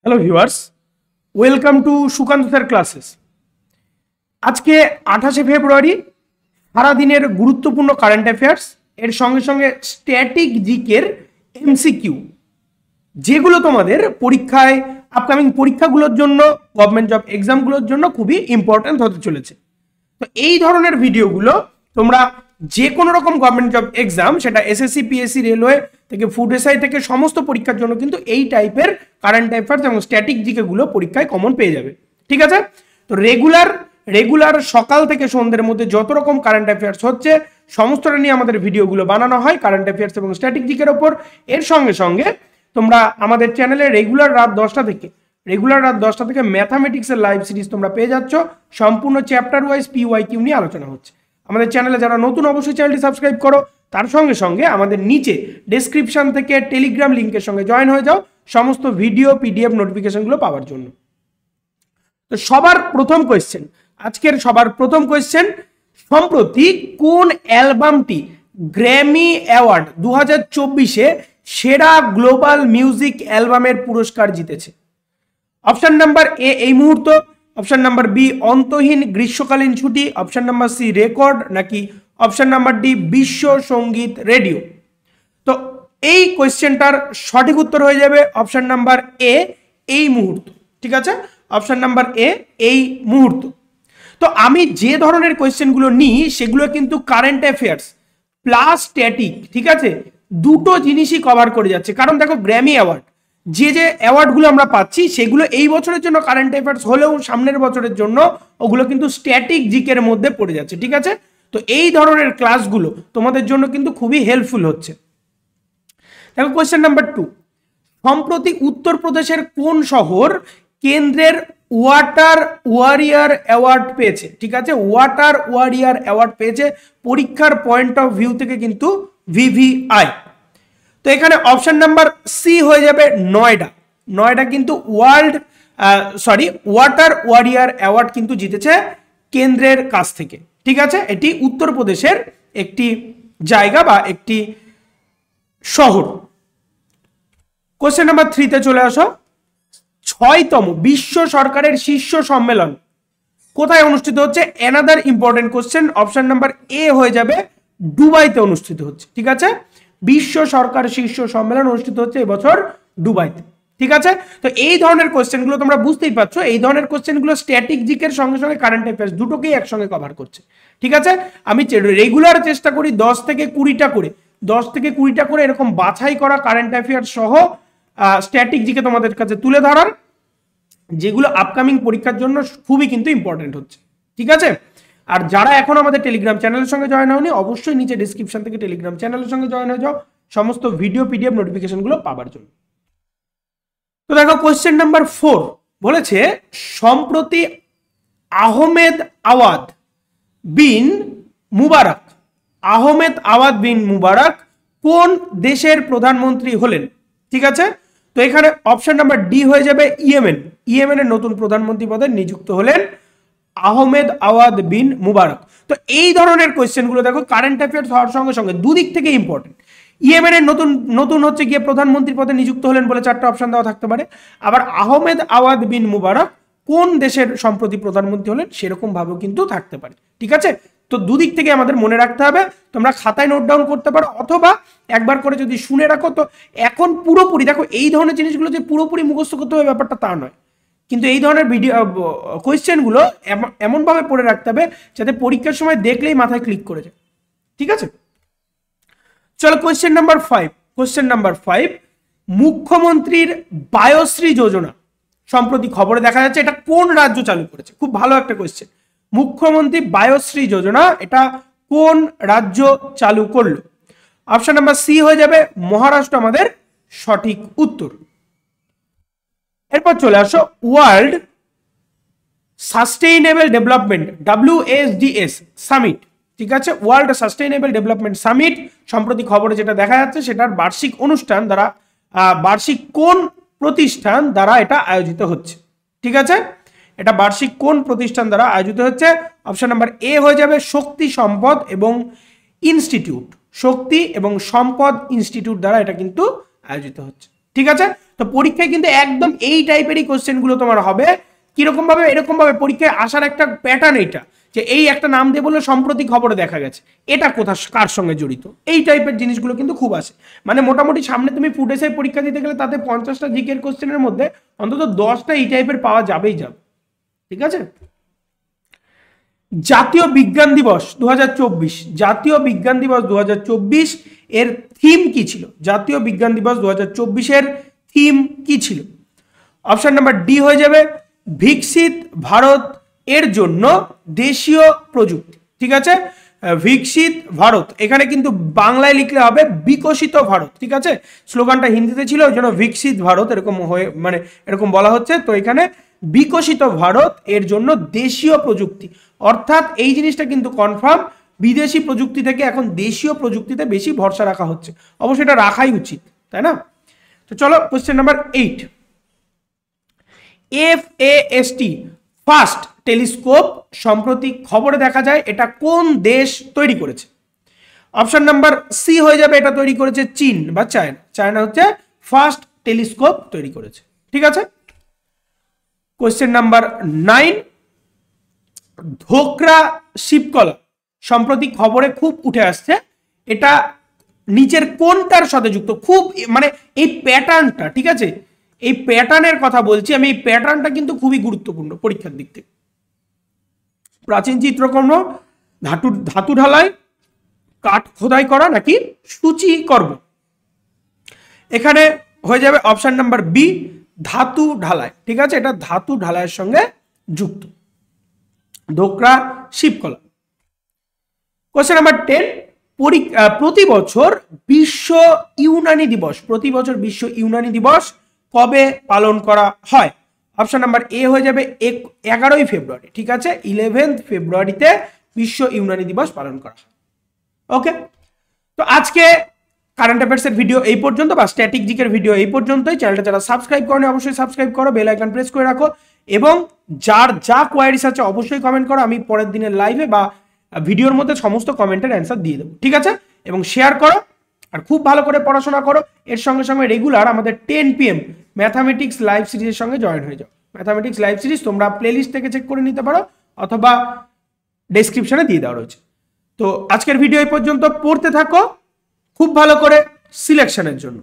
Hello viewers, welcome to Sukanta sir classes. আজকে 28শে ফেব্রুয়ারি, সারাদিনের গুরুত্বপূর্ণ কারেন্ট অ্যাফেয়ার্স এর সঙ্গে সঙ্গে স্ট্যাটিক জিকের এমসিকিউ, যেগুলো তোমাদের পরীক্ষায় আপকামিং পরীক্ষাগুলোর জন্য, গভর্নমেন্ট জব এক্সামগুলোর জন্য খুবই ইম্পর্টেন্ট হতে চলেছে। তো এই ধরনের ভিডিওগুলো তোমরা যে কোনো রকম গভর্নমেন্ট জব এক্সাম, সেটা এসএসসি, পিএসসি, রেলওয়ে থেকে ফুড এসআই থেকে সমস্ত পরীক্ষার জন্য কিন্তু এই টাইপের কারেন্ট অ্যাফেয়ার্স এবং স্ট্যাটিক জিকেগুলো পরীক্ষায় কমন পেয়ে যাবে। ঠিক আছে? তো রেগুলার সকাল থেকে সন্ধ্যের মধ্যে যত রকম কারেন্ট অ্যাফেয়ার্স হচ্ছে সমস্তটা নিয়ে আমাদের ভিডিওগুলো বানানো হয় কারেন্ট অ্যাফেয়ার্স এবং স্ট্যাটিক জিকের ওপর। এর সঙ্গে সঙ্গে তোমরা আমাদের চ্যানেলে রেগুলার রাত 10টা থেকে ম্যাথামেটিক্সের লাইভ সিরিজ তোমরা পেয়ে যাচ্ছ। সম্পূর্ণ চ্যাপ্টার ওয়াইজ PYQ নিয়ে আলোচনা হচ্ছে। আমাদের চ্যানেলে যারা নতুন, অবশ্যই চ্যানেলটি সাবস্ক্রাইব করো। তার সঙ্গে সঙ্গে আমাদের নিচে ডেসক্রিপশন থেকে টেলিগ্রাম লিঙ্কের সঙ্গে জয়েন হয়ে যাও সমস্ত ভিডিও PDF নোটিফিকেশনগুলো পাওয়ার জন্য। তো আজকের সবার প্রথম কোয়েশ্চেন, সম্প্রতি কোন অ্যালবামটি গ্র্যামি অ্যাওয়ার্ড 2024-এ সেরা গ্লোবাল মিউজিক অ্যালবামের পুরস্কার জিতেছে? অপশন নাম্বার এ এই মুহূর্ত, অপশন নাম্বার বি অন্তহীন গ্রীষ্মকালীন ছুটি, অপশন নাম্বার সি রেকর্ড, নাকি অপশন নাম্বার ডি বিশ্ব সঙ্গীত রেডিও? তো এই কোয়েশ্চেনটার সঠিক উত্তর হয়ে যাবে অপশন নাম্বার এ এই মুহূর্ত। ঠিক আছে, অপশন নাম্বার এ এই মুহূর্ত। তো আমি যে ধরনের কোয়েশ্চেনগুলো নিই সেগুলো কিন্তু কারেন্ট অ্যাফেয়ার্স প্লাস স্ট্যাটিক, ঠিক আছে, দুটো জিনিসই কভার করে যাচ্ছে। কারণ দেখো, গ্র্যামি অ্যাওয়ার্ড, যে অ্যাওয়ার্ডগুলো আমরা পাচ্ছি সেগুলো এই বছরের জন্য কারেন্ট অ্যাফেয়ার্স হলেও সামনের বছরের জন্য ওগুলো কিন্তু স্ট্যাটিক জিকের মধ্যে পড়ে যাচ্ছে। ঠিক আছে, তো এই ধরনের ক্লাসগুলো তোমাদের জন্য কিন্তু খুবই হেল্পফুল হচ্ছে। দেখো কোয়েশ্চেন নাম্বার 2, সম্প্রতি উত্তরপ্রদেশের কোন শহর কেন্দ্রের ওয়াটার ওয়ারিয়ার অ্যাওয়ার্ড পেয়েছে? ঠিক আছে, ওয়াটার ওয়ারিয়ার অ্যাওয়ার্ড পেয়েছে পরীক্ষার পয়েন্ট অফ ভিউ থেকে কিন্তু VVI। তো এখানে অপশন নাম্বার সি হয়ে যাবে নয়ডা কিন্তু ওয়াটার ওয়ারিয়ার অ্যাওয়ার্ড কিন্তু জিতেছে কেন্দ্রের কাছ থেকে। ঠিক আছে, এটি উত্তরপ্রদেশের একটি জায়গা বা একটি শহর। কোশ্চেন নাম্বার 3-তে চলে আসো। 6তম বিশ্ব সরকারের শীর্ষ সম্মেলন কোথায় অনুষ্ঠিত হচ্ছে? Another important question, option number A হয়ে যাবে দুবাইতে অনুষ্ঠিত হচ্ছে। ঠিক আছে, বিশ্ব সরকার শীর্ষ সম্মেলন অনুষ্ঠিত হচ্ছে এবছর দুবাইতে। ঠিক আছে, তো এই ধরনের কোশ্চেনগুলো তোমরা বুঝতেই পারছো, এই ধরনের কোশ্চেনগুলো স্ট্যাটিক জিকের সঙ্গে সঙ্গে কারেন্ট অ্যাফেয়ার্স দুটোকেই একসঙ্গে কভার করছে। ঠিক আছে, আমি রেগুলার চেষ্টা করি 10 থেকে 20টা করে এরকম বাছাই করা কারেন্ট অ্যাফেয়ার্স সহ স্ট্যাটিক জিকে তোমাদের কাছে তুলে ধরার, যেগুলো আপকামিং পরীক্ষার জন্য খুবই কিন্তু ইম্পর্টেন্ট হচ্ছে। ঠিক আছে, আর যারা এখন আমাদের টেলিগ্রাম চ্যানেলের সঙ্গে জয়েন হয়নি, অবশ্যই নিচে ডিসক্রিপশন থেকে টেলিগ্রাম চ্যানেলের সঙ্গে জয়েন হয়ে যাও সমস্ত ভিডিও PDF নোটিফিকেশনগুলো পাওয়ার জন্য। তো দেখো কোয়েশ্চেন নাম্বার 4 বলেছে, সম্প্রতি আহমেদ আওয়াদ বিন মুবারক কোন দেশের প্রধানমন্ত্রী হলেন? ঠিক আছে, তো এখানে অপশন নাম্বার ডি হয়ে যাবে ইয়েমেনের নতুন প্রধানমন্ত্রী পদে নিযুক্ত হলেন আহমেদ আওয়াদ বিন মুবারক। তো এই ধরনের কোয়েশ্চেনগুলো দেখো কারেন্ট অ্যাফেয়ার্স হওয়ার সঙ্গে সঙ্গে দুদিক থেকে ইম্পর্টেন্ট। ইয়েমেনের নতুন হচ্ছে গিয়ে প্রধানমন্ত্রী পদে নিযুক্ত হলেন বলে 4টা অপশন দেওয়া থাকতে পারে। আবার আহমেদ আওয়াদ বিন মুবারক কোন দেশের সম্প্রতি প্রধানমন্ত্রী হলেন সেরকম ভাবেও কিন্তু থাকতে পারে। ঠিক আছে, তো দুদিক থেকে আমাদের মনে রাখতে হবে। তোমরা খাতায় নোট ডাউন করতে পারো অথবা একবার করে যদি শুনে রাখো। তো এখন পুরোপুরি দেখো, এই ধরনের জিনিসগুলো যে পুরোপুরি মুখস্থ করতে হবে ব্যাপারটা তা নয়, কিন্তু এই ধরনের কোয়েশ্চেনগুলো এমনভাবে পড়ে রাখতে হবে যাতে পরীক্ষার সময় দেখলেই মাথায় ক্লিক করে যায়। ঠিক আছে, চলো কোয়েশ্চেন নাম্বার 5, মুখ্যমন্ত্রীর বায়োশ্রী যোজনা সম্প্রতি খবরে দেখা যাচ্ছে এটা কোন রাজ্য চালু করেছে? খুব ভালো একটা কোয়েশ্চেন। মুখ্যমন্ত্রী বায়োশ্রী যোজনা এটা কোন রাজ্য চালু করলো? অপশন নাম্বার সি হয়ে যাবে মহারাষ্ট্র আমাদের সঠিক উত্তর। এরপর চলে আসো world sustainable development WSDS summit. ঠিক আছে, ওয়ার্ল্ড সাস্টেইনেবল ডেভেলপমেন্ট সামিট সম্প্রতি খবরে যেটা দেখা যাচ্ছে সেটার বার্ষিক কোন প্রতিষ্ঠান দ্বারা এটা আয়োজিত হচ্ছে? ঠিক আছে, এটা বার্ষিক কোন প্রতিষ্ঠান দ্বারা আয়োজিত হচ্ছে? অপশন নাম্বার এ হয়ে যাবে শক্তি এবং সম্পদ ইনস্টিটিউট দ্বারা এটা কিন্তু আয়োজিত হচ্ছে। ঠিক আছে, তো পরীক্ষায় কিন্তু একদম এই টাইপেরই কোশ্চেনগুলো তোমার হবে। কিরকম ভাবে? এরকম ভাবে পরীক্ষায় আসার একটা প্যাটার্ন এইটা, যে এই একটা নাম দিয়ে বললে সম্প্রতি খবরে দেখা গেছে, এটা কোথা কার সঙ্গে জড়িত, এই টাইপের জিনিসগুলো কিন্তু খুব আসে। মানে মোটামুটি সামনে তুমি ফুড এসআই পরীক্ষা দিতে গেলে তাতে 50টা জিকের কোশ্চেনের মধ্যে অন্তত 10টা এই টাইপের পাওয়া যাবেই যাবে। ঠিক আছে। জাতীয় বিজ্ঞান দিবস 2024, জাতীয় বিজ্ঞান দিবস 2024 এর থিম কি ছিল? জাতীয় বিজ্ঞান দিবস 2024 এর থিম কি ছিল? অপশন নাম্বার ডি হয়ে যাবে বিকশিত ভারত এর জন্য দেশীয় প্রযুক্তি। ঠিক আছে, বিকশিত ভারত, এখানে কিন্তু বাংলায় লিখলে হবে বিকশিত ভারত। ঠিক আছে, স্লোগানটা হিন্দিতে ছিল, ওই জন্য বিকশিত ভারত এরকম হয়ে মানে এরকম বলা হচ্ছে। তো এখানে বিকশিত ভারত এর জন্য দেশীয় প্রযুক্তি, অর্থাৎ এই জিনিসটা কিন্তু কনফার্ম, বিদেশি প্রযুক্তি থেকে এখন দেশীয় প্রযুক্তিতে বেশি ভরসা রাখা হচ্ছে। অবশ্যই এটা রাখাই উচিত, তাই না? তো চলো question number 8, FAST first telescope সম্প্রতি খবরে দেখা যায়, এটা কোন দেশ তৈরি করেছে? অপশন নাম্বার সি হয়ে যাবে, এটা তৈরি করেছে চীন বা চায়না। চায়না হচ্ছে ফার্স্ট টেলিস্কোপ তৈরি করেছে। ঠিক আছে। কোশ্চেন নাম্বার 9, ধোকরা শিবকলা সম্প্রতি খবরে খুব উঠে আসছে, এটা নিচের কোনটার সাথে যুক্ত? খুব মানে এই প্যাটার্নটা, ঠিক আছে, এই প্যাটার্নের কথা বলছি আমি, এই প্যাটার্নটা কিন্তু খুবই গুরুত্বপূর্ণ পরীক্ষার দিক থেকে। প্রাচীন চিত্রকর্ম, ধাতু ঢালাই, কাঠ খোদাই করা নাকি সূচিকর্ম? এখানে হয়ে যাবে অপশন নাম্বার বি, ধাতু ঢালাই। ঠিক আছে, এটা ধাতু ঢালাইয়ের সঙ্গে যুক্ত, ধোকরা শিবকলা। কোশ্চেন নাম্বার 10, প্রতি বছর বিশ্ব ইউনানি দিবস, প্রতি বছর বিশ্ব ইউনানি দিবস কবে পালন করা হয়? অপশন নাম্বার এ হয়ে যাবে 11ই ফেব্রুয়ারি। ঠিক আছে, 11 ফেব্রুয়ারিতে বিশ্ব ইউনানি দিবস পালন করা হয়। ওকে, তো আজকে কারেন্ট অ্যাফেয়ার্সের ভিডিও এই পর্যন্ত, বা স্ট্যাটিক জিকের ভিডিও এই পর্যন্তই। চ্যানেলটা যারা সাবস্ক্রাইব করেনি অবশ্যই সাবস্ক্রাইব করো, বেল আইকন প্রেস করে রাখো, এবং যার যা কোয়ারিজ আছে অবশ্যই কমেন্ট করো, আমি পরের দিনের লাইভে বা ভিডিওর মধ্যে সমস্ত কমেন্টের অ্যান্সার দিয়ে দেবো। ঠিক আছে, এবং শেয়ার করো, আর খুব ভালো করে পড়াশোনা করো। এর সঙ্গে সঙ্গে রেগুলার আমাদের 10 PM ম্যাথামেটিক্স লাইভ সিরিজের সঙ্গে জয়েন হয়ে যাও। ম্যাথামেটিক্স লাইভ সিরিজ তোমরা প্লেলিস্ট থেকে চেক করে নিতে পারো, অথবা ডেসক্রিপশনে দিয়ে দেওয়া রয়েছে। তো আজকের ভিডিও এই পর্যন্ত, পড়তে থাকো খুব ভালো করে সিলেকশনের জন্য।